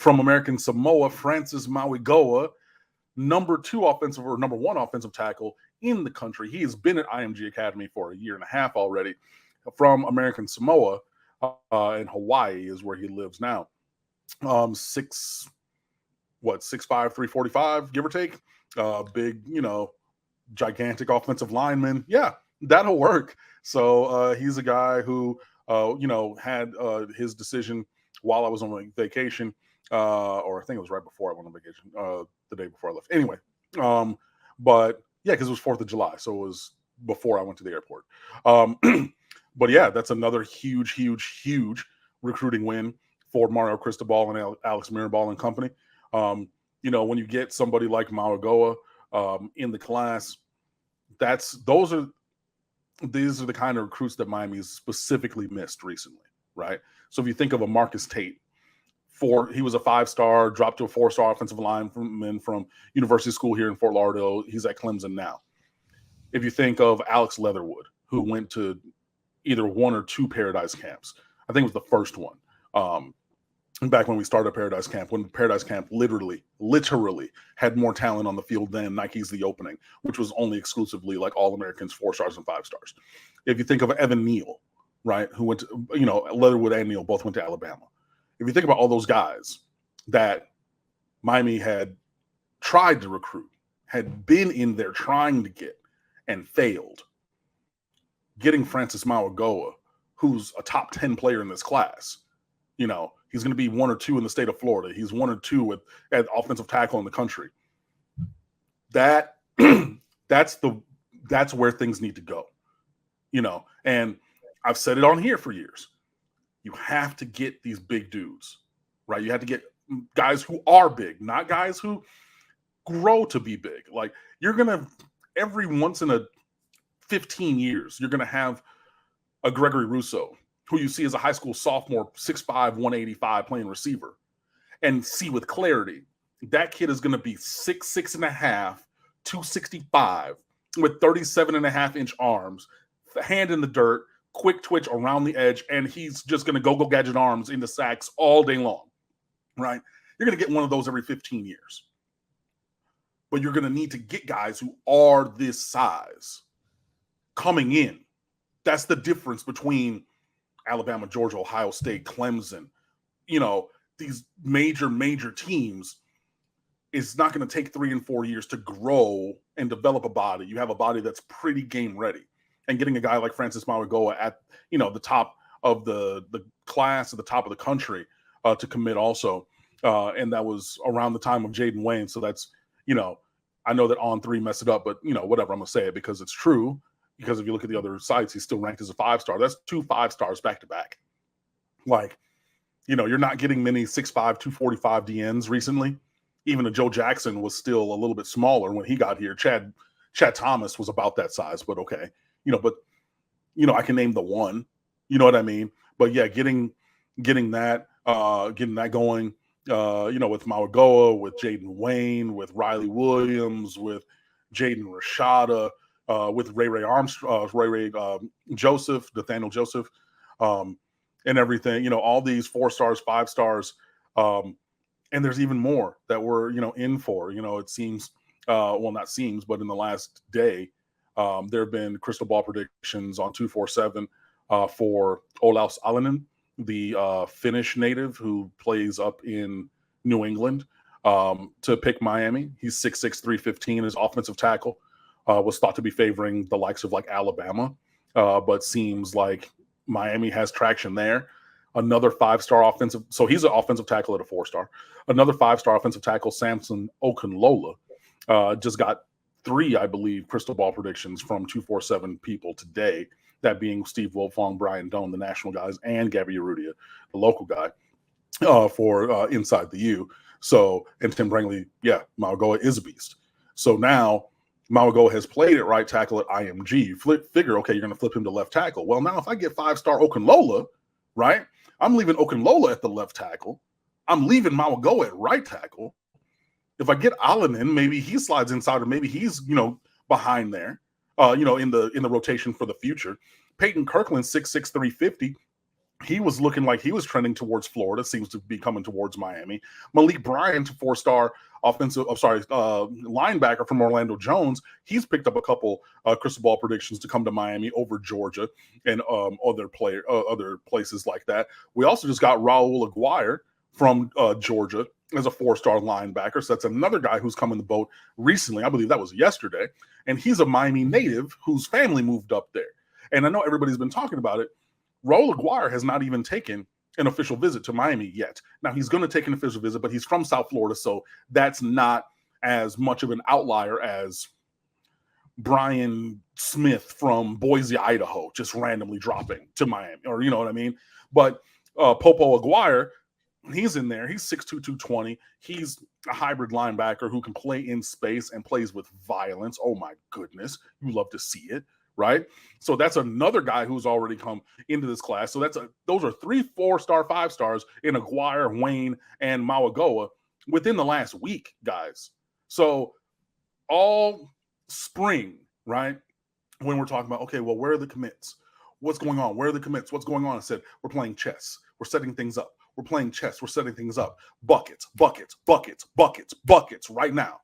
From American Samoa, Francis Mauigoa, number one offensive tackle in the country. He has been at IMG Academy for a year and a half already. From American Samoa, in Hawaii is where he lives now. 6'5", 345, give or take. Big, gigantic offensive lineman. Yeah, that'll work. So he's a guy who, had his decision while I was on vacation, or I think it was right before I went on vacation, the day before I left. Anyway, but yeah, because it was 4th of July, so it was before I went to the airport. But yeah, that's another huge recruiting win for Mario Cristobal and Alex Mirabal and company. When you get somebody like Maugoa in the class, these are the kind of recruits that Miami's specifically missed recently, right? So if you think of a Marcus Tate, he was a 5-star, dropped to a 4-star offensive lineman from University School here in Fort Lauderdale. He's at Clemson now. If you think of Alex Leatherwood, who went to either 1 or 2 Paradise camps, I think it was the first one. Back when we started Paradise Camp, when Paradise Camp literally had more talent on the field than Nike's The Opening, which was only exclusively like All-Americans, 4 stars and 5 stars. If you think of Evan Neal, right, who went to, Leatherwood and Neal both went to Alabama. If you think about all those guys that Miami had tried to recruit, had been in there trying to get and failed, getting Francis Mauigoa, who's a top 10 player in this class, he's going to be 1 or 2 in the state of Florida. He's 1 or 2 at offensive tackle in the country. That's where things need to go, and I've said it on here for years. You have to get these big dudes, right? You have to get guys who are big, not guys who grow to be big. Like, you're going to, every once in a 15 years, you're going to have a Gregory Rousseau, who you see as a high school sophomore, 6'5", 185, playing receiver, and see with clarity, that kid is going to be 6'6.5", 265, with 37.5-inch arms, hand in the dirt, quick twitch around the edge, and he's just going to go gadget arms into sacks all day long, right? You're going to get one of those every 15 years. But you're going to need to get guys who are this size coming in. That's the difference between Alabama, Georgia, Ohio State, Clemson, these major teams. It's not going to take 3 and 4 years to grow and develop a body. You have a body that's pretty game ready. And getting a guy like Francis Mauigoa at, the top of the class, at the top of the country, to commit also. And that was around the time of Jaden Wayne. So that's, I know that On3 messed it up, but, whatever, I'm going to say it because it's true. Because if you look at the other sites, he's still ranked as a 5-star. That's 2 5-stars back to back. Like, you're not getting many 6'5", 245 DNs recently. Even a Joe Jackson was still a little bit smaller when he got here. Chad Thomas was about that size, but okay. I can name the one, you know what I mean? But yeah, getting that going, with Mauigoa, with Jaden Wayne, with Riley Williams, with Jaden Rashada, with Ray Joseph, Nathaniel Joseph, and everything, all these 4 stars, 5 stars, and there's even more that we're, in for, it seems, not seems, but in the last day, there have been crystal ball predictions on 247 for Olaus Alanen, the Finnish native who plays up in New England, to pick Miami. He's 6'6", 315, his offensive tackle. Was thought to be favoring the likes of like Alabama, but seems like Miami has traction there. Another 5-star offensive, so he's an offensive tackle at a 4-star. Another 5-star offensive tackle, Samson Okunlola, just got 3, I believe, crystal ball predictions from 247 people today. That being Steve Wilfong, Brian Doan, the national guys, and Gabby Urrutia, the local guy, for Inside the U. So, and Tim Brangley, yeah, Mauigoa is a beast. So now Mauigoa has played at right tackle at IMG. You figure, okay, you're going to flip him to left tackle. Well, now if I get 5-star Okunlola, right, I'm leaving Okunlola at the left tackle. I'm leaving Mauigoa at right tackle. If I get Alanen, maybe he slides inside, or maybe he's, behind there, in the rotation for the future. Peyton Kirkland, 6'6", 350. he was looking like he was trending towards Florida, seems to be coming towards Miami. Malik Bryant, four-star linebacker from Orlando Jones, he's picked up a couple crystal ball predictions to come to Miami over Georgia and other places like that. We also just got Raul Aguirre from Georgia as a four-star linebacker. So that's another guy who's come in the boat recently. I believe that was yesterday. And he's a Miami native whose family moved up there. And I know everybody's been talking about it. Raul Aguirre has not even taken an official visit to Miami yet. Now, he's going to take an official visit, but he's from South Florida, so that's not as much of an outlier as Brian Smith from Boise, Idaho, just randomly dropping to Miami, or you know what I mean? But Popo Aguirre, he's in there. He's 6'2", 220. He's a hybrid linebacker who can play in space and plays with violence. Oh, my goodness. You love to see it. Right? So that's another guy who's already come into this class. So those are 3 4-star, 5-stars in Aguirre, Wayne, and Mauigoa within the last week, guys. So all spring, right? When we're talking about, okay, well, where are the commits? What's going on? Where are the commits? What's going on? I said, we're playing chess. We're setting things up. We're playing chess. We're setting things up. Buckets, buckets, buckets, buckets, buckets right now.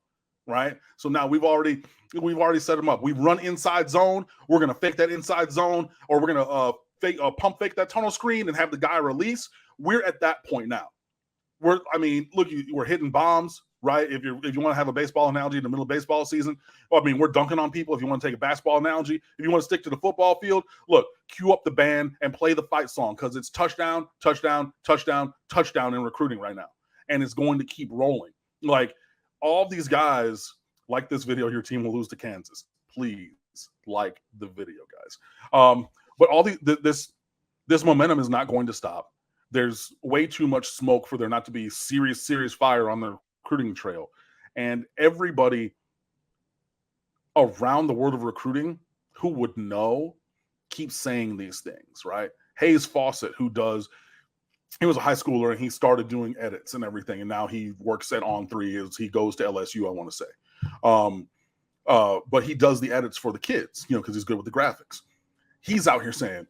Right? So now we've already set them up. We've run inside zone. We're going to fake that inside zone, or we're going to pump fake that tunnel screen and have the guy release. We're at that point now. We're hitting bombs, right? If you want to have a baseball analogy in the middle of baseball season, we're dunking on people. If you want to take a basketball analogy, if you want to stick to the football field, look, cue up the band and play the fight song, because it's touchdown, touchdown, touchdown, touchdown in recruiting right now. And it's going to keep rolling. Like, all these guys like this video, your team will lose to Kansas. Please like the video, guys. But all this momentum is not going to stop. There's way too much smoke for there not to be serious fire on the recruiting trail. And everybody around the world of recruiting who would know keeps saying these things, right? Hayes Fawcett, he was a high schooler and he started doing edits and everything. And now he works at On3 as he goes to LSU, I want to say. But he does the edits for the kids, because he's good with the graphics. He's out here saying,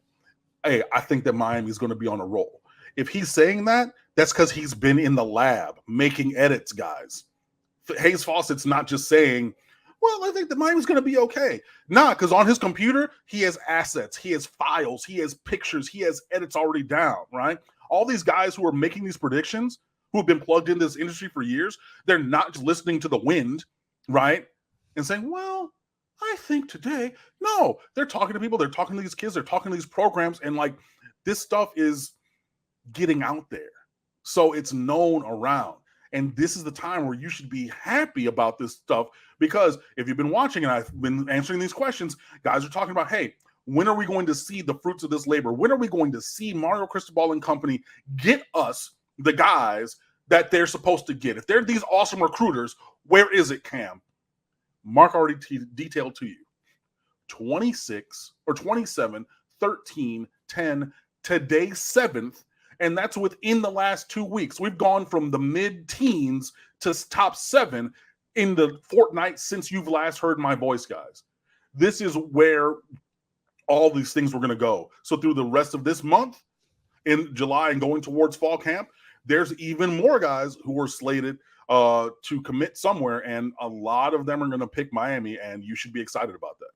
hey, I think that Miami is going to be on a roll. If he's saying that, that's because he's been in the lab making edits, guys. Hayes Fawcett's not just saying, well, I think that Miami's going to be okay. Nah, because on his computer, he has assets, he has files, he has pictures, he has edits already down, right? All these guys who are making these predictions, who have been plugged into this industry for years, they're not just listening to the wind, right? And saying, well, I think today. No, they're talking to people. They're talking to these kids. They're talking to these programs. And this stuff is getting out there. So it's known around. And this is the time where you should be happy about this stuff, because if you've been watching and I've been answering these questions, guys are talking about, hey, when are we going to see the fruits of this labor? When are we going to see Mario Cristobal and company get us the guys that they're supposed to get? If they're these awesome recruiters, where is it, Cam? Mark already detailed to you. 26 or 27, 13, 10, today 7th, and that's within the last 2 weeks. We've gone from the mid-teens to top 7 in the fortnight since you've last heard my voice, guys. This is where all these things were going to go. So through the rest of this month, in July and going towards fall camp, there's even more guys who are slated to commit somewhere, and a lot of them are going to pick Miami, and you should be excited about that.